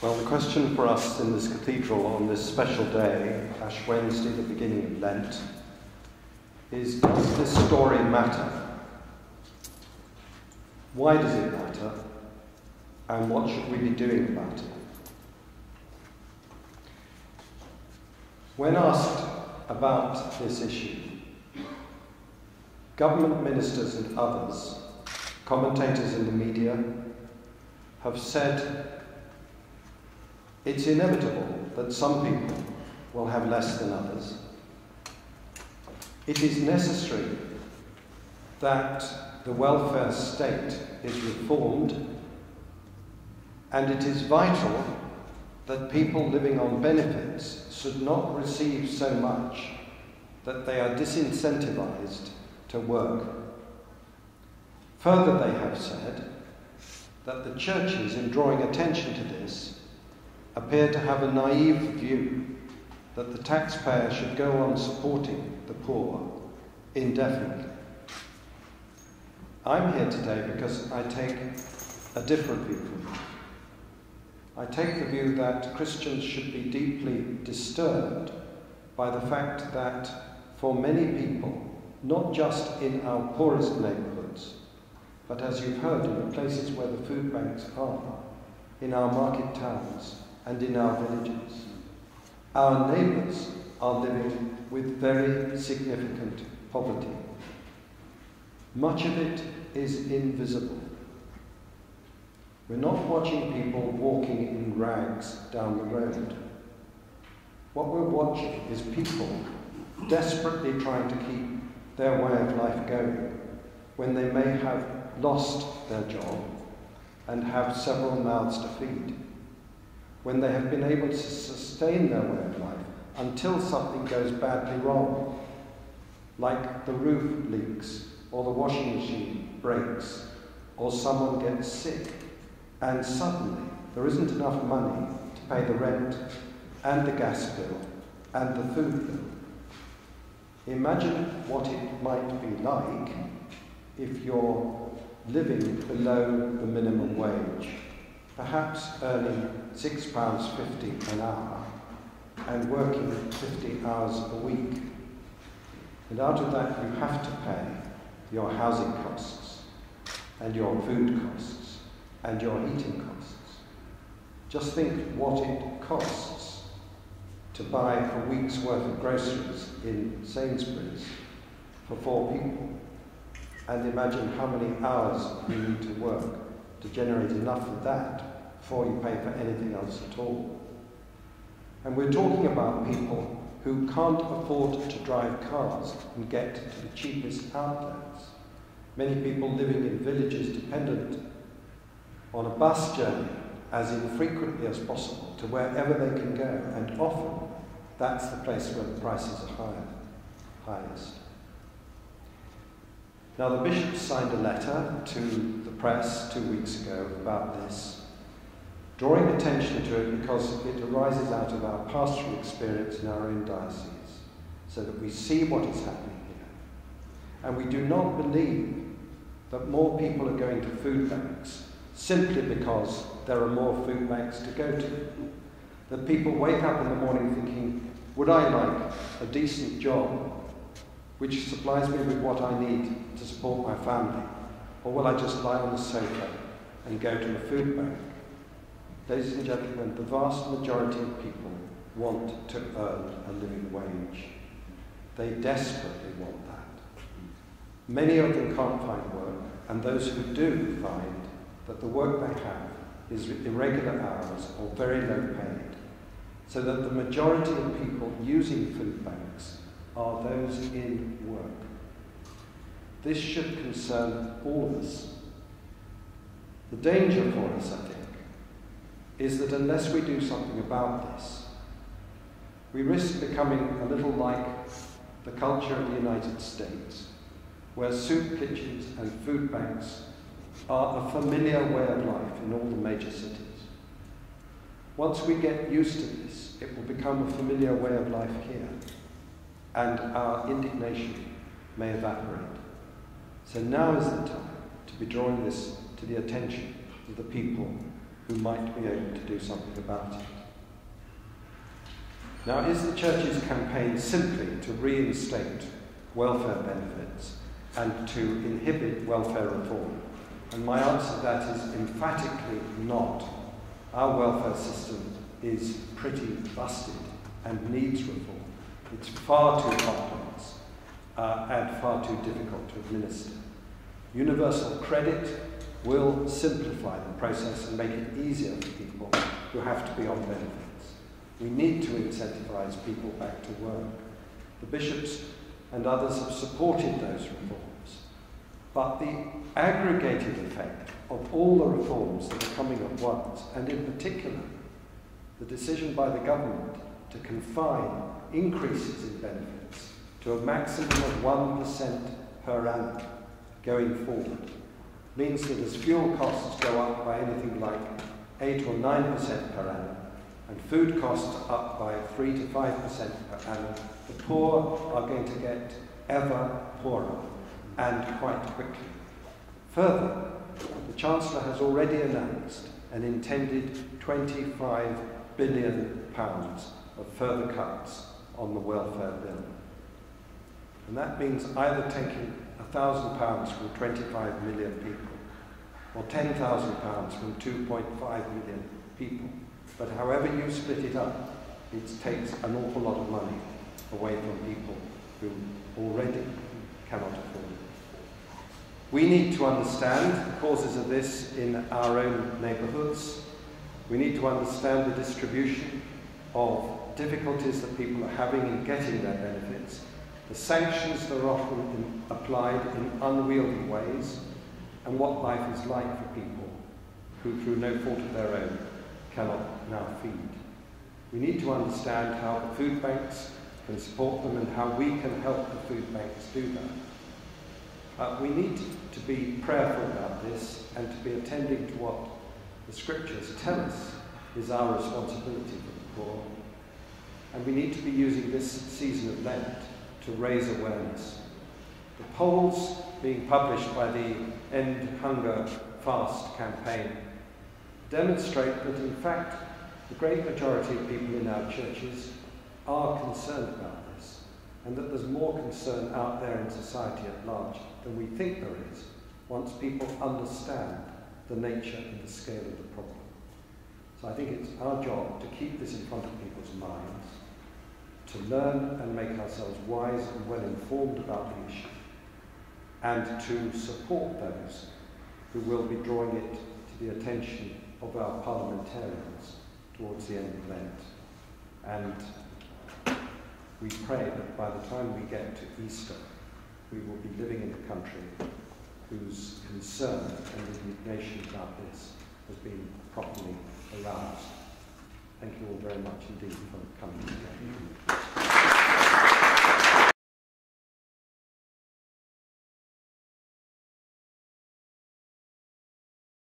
Well, the question for us in this cathedral on this special day, Ash Wednesday, the beginning of Lent, is, does this story matter? Why does it matter? And what should we be doing about it? When asked about this issue, government ministers and others, commentators in the media, have said it's inevitable that some people will have less than others. It is necessary that the welfare state is reformed, and it is vital that people living on benefits should not receive so much that they are disincentivized to work. Further, they have said that the churches, in drawing attention to this, appear to have a naive view that the taxpayer should go on supporting the poor indefinitely. I'm here today because I take a different view from you. I take the view that Christians should be deeply disturbed by the fact that for many people, not just in our poorest neighbourhoods, but as you've heard, in the places where the food banks are, in our market towns and in our villages, our neighbours are living with very significant poverty. Much of it is invisible. We're not watching people walking in rags down the road. What we're watching is people desperately trying to keep their way of life going when they may have lost their job and have several mouths to feed, when they have been able to sustain their way of life until something goes badly wrong, like the roof leaks, or the washing machine breaks, or someone gets sick, and suddenly there isn't enough money to pay the rent, and the gas bill, and the food bill. Imagine what it might be like if you're living below the minimum wage, perhaps earning £6.50 an hour and working 50 hours a week. And out of that you have to pay your housing costs and your food costs and your heating costs. Just think what it costs to buy a week's worth of groceries in Sainsbury's for 4 people. And imagine how many hours you need to work to generate enough of that before you pay for anything else at all. And we're talking about people who can't afford to drive cars and get to the cheapest outlets. Many people living in villages dependent on a bus journey as infrequently as possible to wherever they can go, and often that's the place where the prices are highest. Now, the bishop signed a letter to the press 2 weeks ago about this, drawing attention to it because it arises out of our pastoral experience in our own diocese, so that we see what is happening here. And we do not believe that more people are going to food banks simply because there are more food banks to go to. That people wake up in the morning thinking, would I like a decent job which supplies me with what I need to support my family, or will I just lie on the sofa and go to a food bank? Ladies and gentlemen, the vast majority of people want to earn a living wage. They desperately want that. Many of them can't find work, and those who do find that the work they have is irregular hours or very low paid, so that the majority of people using food banks are those in work. This should concern all of us. The danger for us, I think, is that unless we do something about this, we risk becoming a little like the culture of the United States, where soup kitchens and food banks are a familiar way of life in all the major cities. Once we get used to this, it will become a familiar way of life here, and our indignation may evaporate. So now is the time to be drawing this to the attention of the people who might be able to do something about it. Now, is the Church's campaign simply to reinstate welfare benefits and to inhibit welfare reform? And my answer to that is emphatically not. Our welfare system is pretty busted and needs reform. It's far too complex and far too difficult to administer. Universal credit will simplify the process and make it easier for people who have to be on benefits. We need to incentivise people back to work. The bishops and others have supported those reforms. But the aggregated effect of all the reforms that are coming at once, and in particular, the decision by the government to confine increases in benefits to a maximum of 1% per annum going forward, means that as fuel costs go up by anything like 8 or 9% per annum, and food costs up by 3 to 5% per annum, the poor are going to get ever poorer, and quite quickly. Further, the Chancellor has already announced an intended £25 billion of further cuts on the welfare bill. And that means either taking £1,000 from 25 million people, or £10,000 from 2.5 million people. But however you split it up, it takes an awful lot of money away from people who already cannot afford it. We need to understand the causes of this in our own neighbourhoods. We need to understand the distribution of difficulties that people are having in getting their benefits, the sanctions that are often applied in unwieldy ways, and what life is like for people who, through no fault of their own, cannot now feed. We need to understand how the food banks can support them and how we can help the food banks do that. We need to be prayerful about this and to be attending to what the Scriptures tell us is our responsibility for the poor. And we need to be using this season of Lent to raise awareness. The polls being published by the End Hunger Fast campaign demonstrate that, in fact, the great majority of people in our churches are concerned about this, and that there's more concern out there in society at large than we think there is once people understand the nature and the scale of the problem. So I think it's our job to keep this in front of people's minds, to learn and make ourselves wise and well informed about the issue, and to support those who will be drawing it to the attention of our parliamentarians towards the end of Lent. And we pray that by the time we get to Easter, we will be living in a country whose concern and indignation about this has been properly aroused. Thank you all very much indeed for coming today.